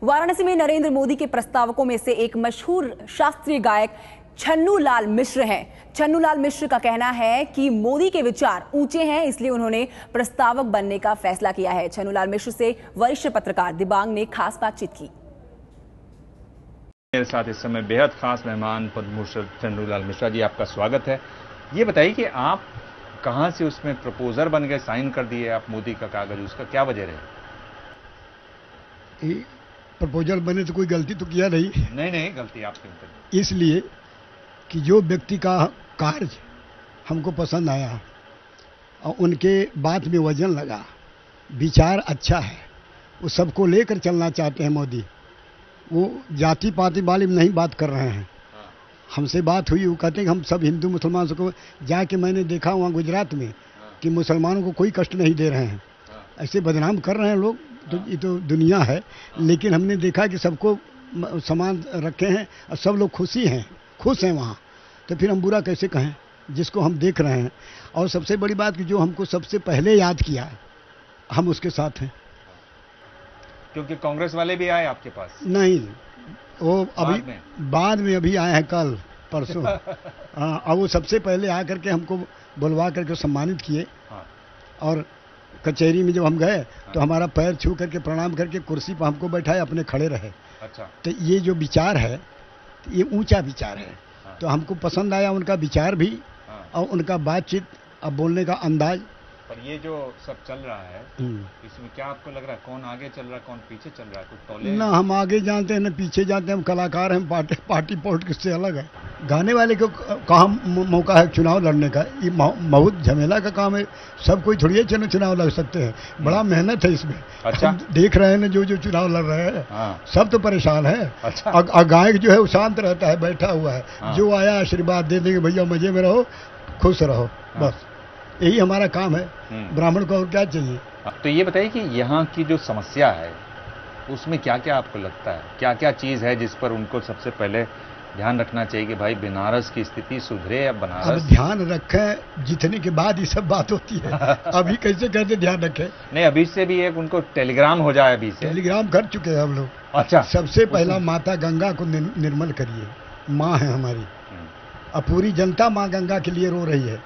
वाराणसी में नरेंद्र मोदी के प्रस्तावकों में से एक मशहूर शास्त्रीय गायक छन्नू लाल मिश्र हैं। छन्नू लाल मिश्र का कहना है कि मोदी के विचार ऊंचे हैं, इसलिए उन्होंने प्रस्तावक बनने का फैसला किया है। छन्नू लाल मिश्र से वरिष्ठ पत्रकार दिबांग ने खास बातचीत की। मेरे साथ इस समय बेहद खास मेहमान पद्मभूषण छन्नू लाल मिश्रा जी, आपका स्वागत है। ये बताइए कि आप कहां से उसमें प्रपोजर बन गए, साइन कर दिए आप मोदी का कागज, उसका क्या वजह रहे? प्रपोजल बने तो कोई गलती तो किया नहीं, गलती आपके ऊपर। इसलिए कि जो व्यक्ति का कार्य हमको पसंद आया और उनके बात में वजन लगा, विचार अच्छा है, वो सबको लेकर चलना चाहते हैं मोदी। वो जाति पाति वाले में नहीं बात कर रहे हैं। हमसे बात हुई, वो कहते हैं कि हम सब हिंदू मुसलमान को जाके मैंने देखा वहाँ गुजरात में कि मुसलमानों को कोई कष्ट नहीं दे रहे हैं, ऐसे बदनाम कर रहे हैं लोग। तो ये तो दुनिया है, लेकिन हमने देखा कि सबको समान रखे हैं और सब लोग खुश हैं वहाँ। तो फिर हम बुरा कैसे कहें जिसको हम देख रहे हैं। और सबसे बड़ी बात कि जो हमको सबसे पहले याद किया, हम उसके साथ हैं। क्योंकि कांग्रेस वाले भी आए आपके पास? नहीं, वो अभी बाद में अभी आए हैं, कल परसों। हाँ, और वो सबसे पहले आकर के हमको बुलवा करके सम्मानित किए। और कचहरी में जब हम गए तो हमारा पैर छू करके प्रणाम करके कुर्सी पर हमको बैठाए, अपने खड़े रहे। अच्छा। तो ये जो विचार है, ये ऊंचा विचार है। तो हमको पसंद आया उनका विचार भी और उनका बातचीत और बोलने का अंदाज। पर ये जो सब चल रहा है, इसमें क्या आपको लग रहा है कौन आगे चल रहा है, कौन पीछे चल रहा है? कुछ तौले ना हम आगे जानते हैं ना पीछे जानते हैं। हम कलाकार हैं, पार्टी पॉलिटिक्स से अलग है। गाने वाले को कहाँ मौका है चुनाव लड़ने का? ये बहुत झमेला का काम है। सब कोई थोड़ी चुनाव लड़ सकते हैं, बड़ा मेहनत है इसमें। अच्छा। देख रहे हैं ना जो चुनाव लड़ रहे हैं। सब तो परेशान है। अच्छा। गायक जो है वो शांत रहता है, बैठा हुआ है। जो आया आशीर्वाद दे देंगे, भैया मजे में रहो, खुश रहो, बस यही हमारा काम है। ब्राह्मण को और क्या चाहिए? तो ये बताइए कि यहाँ की जो समस्या है उसमें क्या क्या आपको लगता है, क्या क्या चीज है जिस पर उनको सबसे पहले ध्यान रखना चाहिए कि भाई बनारस की स्थिति सुधरे या बनारस? अब ध्यान रखें जीतने के बाद ये सब बात होती है। अभी कैसे कहते ध्यान रखें? नहीं, अभी से भी एक उनको टेलीग्राम हो जाए। अभी से टेलीग्राम कर चुके हैं हम लोग। अच्छा। सबसे पहला माता गंगा को निर्मल करिए, माँ है हमारी। अब पूरी जनता माँ गंगा के लिए रो रही है।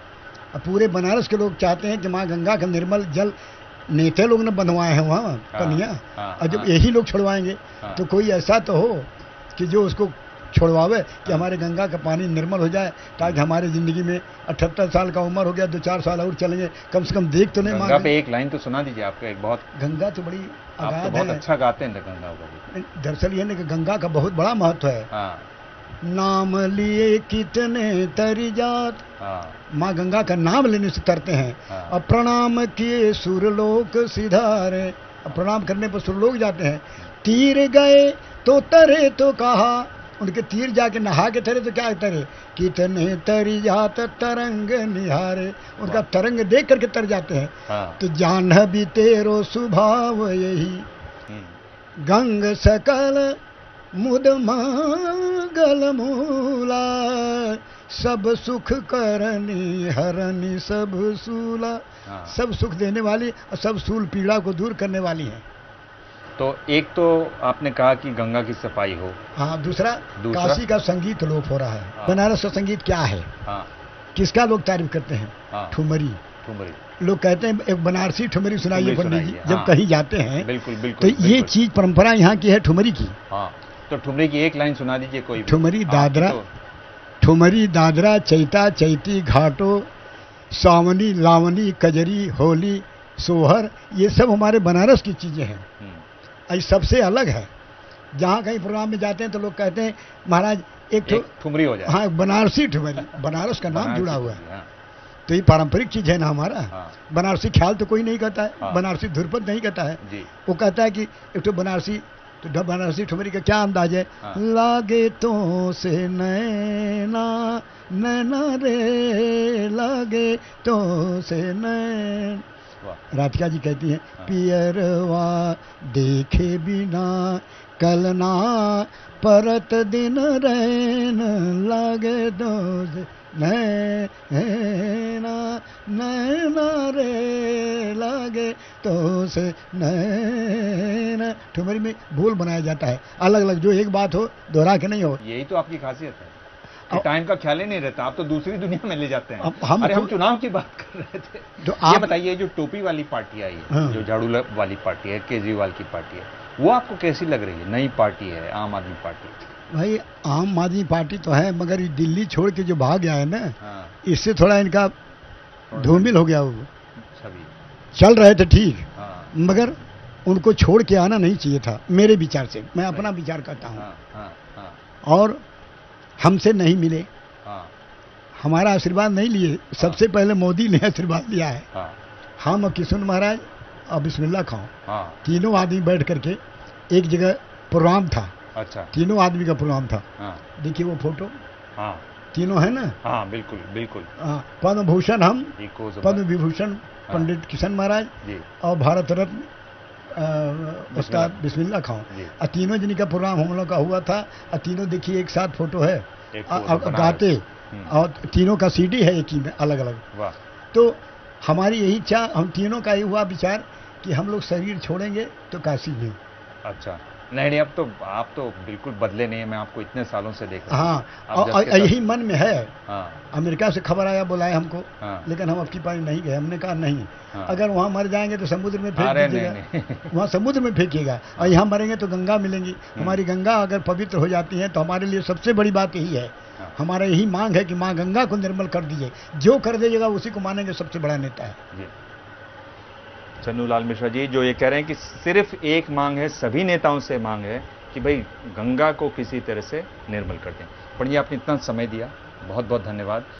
अब पूरे बनारस के लोग चाहते हैं कि माँ गंगा का निर्मल जल, नेता लोग ने बनवाए हैं वहाँ पनिया, और जब यही लोग छुड़वाएंगे तो कोई ऐसा तो हो कि जो उसको छुड़वावे कि हमारे गंगा का पानी निर्मल हो जाए, ताकि हमारे जिंदगी में 78 साल का उम्र हो गया, 2-4 साल और चलेंगे, कम से कम देख तो नहीं। गंगा पे एक लाइन तो सुना दीजिए आपका। एक बहुत गंगा तो बड़ी अगाध है, बहुत अच्छा गाते हैं गंगा का। दरअसल ये नहीं कि गंगा का बहुत बड़ा महत्व है। नाम लिए कितने तरी जात, माँ गंगा का नाम लेने से तरते हैं। और प्रणाम किए सुरलोक सिधारे, प्रणाम करने पर सुरलोक जाते हैं। तीर गए तो तरे तो कहा, उनके तीर जाके नहा के तरे तो क्या तरे, कितने तरी जात तरंग निहारे, उनका तरंग देख करके तर जाते हैं। तो जान भी तेरो स्वभाव यही, गंग सकल मुद मंगल मूला, सब सुख करनी हरनी सब सूला। सब सुख देने वाली और सब सूल पीड़ा को दूर करने वाली है। तो एक तो आपने कहा कि गंगा की सफाई हो। हाँ, दूसरा काशी का संगीत लोप हो रहा है। बनारस का संगीत क्या है? किसका लोग तारीफ करते हैं? ठुमरी। लोग कहते हैं एक बनारसी ठुमरी सुनाइए पंडित जी, जब कहीं जाते हैं। बिल्कुल। तो ये चीज परंपरा यहाँ की है ठुमरी की। तो ठुमरी की एक लाइन सुना दीजिए कोई भी। ठुमरी दादरा चैता चैती घाटो, सावनी लावनी कजरी होली सोहर, ये सब हमारे बनारस की चीजें हैं। ये सबसे अलग है। जहाँ कहीं प्रोग्राम में जाते हैं तो लोग कहते हैं महाराज एक ठुमरी हो जाए। हाँ, बनारसी ठुमरी, बनारस का नाम जुड़ा हुआ है। तो ये पारंपरिक चीज है ना हमारा। बनारसी ख्याल तो कोई नहीं कहता है, बनारसी धुरपद नहीं कहता है। वो कहता है कि एक तो बनारसी, तो बनारसी ठुमरी का क्या अंदाज है? लागे तो से नैना नैना रे, लागे तो से नैन। राधिका जी कहती हैं, पियरवा देखे बिना कलना परत दिन रैन, लागे तो से नैना नैना रे लागे तो से नैना, ठुमरी में बोल बनाया जाता है अलग अलग, जो एक बात हो दोहरा के नहीं हो। यही तो आपकी खासियत है कि टाइम का ख्याल ही नहीं रहता, आप तो दूसरी दुनिया में ले जाते हैं। हम चुनाव की बात कर रहे थे, तो ये बताइए जो टोपी वाली पार्टी आई है, हाँ। जो झाड़ू वाली पार्टी है, केजरीवाल की पार्टी है, वो आपको कैसी लग रही है? नई पार्टी है, आम आदमी पार्टी। भाई आम आदमी पार्टी तो है, मगर दिल्ली छोड़ के जो भाग गया है ना, हाँ। इससे थोड़ा इनका धूमिल हो गया। वो चल रहे थे ठीक, हाँ। मगर उनको छोड़ के आना नहीं चाहिए था मेरे विचार से, मैं अपना विचार करता हूँ। हाँ, हाँ, हाँ। और हमसे नहीं मिले, हाँ। हमारा आशीर्वाद नहीं लिए, सबसे पहले मोदी ने आशीर्वाद लिया है। हाँ। हम और किशोर महाराज और बिस्मिल्लाह खां, हाँ। तीनों आदमी बैठ करके एक जगह प्रोग्राम था। अच्छा। तीनों आदमी का प्रोग्राम था। हाँ। देखिए वो फोटो, हाँ। तीनों है ना? हाँ बिल्कुल बिल्कुल। हाँ, पद्म भूषण हम, पद्म विभूषण पंडित किशन महाराज और भारत रत्न उस्ताद बिस्मिल्लाह खां, और तीनों जनी का प्रोग्राम हम लोग का हुआ था। और तीनों देखिए एक साथ फोटो है, गाते, और तीनों का सीडी है एक ही में अलग अलग। तो हमारी यही इच्छा, हम तीनों का ही हुआ विचार कि हम लोग शरीर छोड़ेंगे तो काशी में। अच्छा, नहीं अब तो आप तो बिल्कुल बदले नहीं है, मैं आपको इतने सालों से देख रहा हूं। हाँ, और यही मन में है। हाँ। अमेरिका से खबर आया, बुलाए हमको। हाँ। लेकिन हम आपकी पारी नहीं गए, हमने कहा नहीं। हाँ। अगर वहाँ मर जाएंगे तो समुद्र में फेंक दीजिएगा, वहाँ समुद्र में फेंकिएगा, और यहाँ मरेंगे तो गंगा मिलेंगी। हमारी गंगा अगर पवित्र हो जाती है तो हमारे लिए सबसे बड़ी बात यही है। हमारा यही मांग है कि माँ गंगा को निर्मल कर दीजिए, जो कर दीजिएगा उसी को मानेंगे सबसे बड़ा नेता है। छन्नूलाल मिश्रा जी जो ये कह रहे हैं कि सिर्फ एक मांग है, सभी नेताओं से मांग है कि भाई गंगा को किसी तरह से निर्मल कर दें। पंडित जी आपने इतना समय दिया, बहुत बहुत धन्यवाद।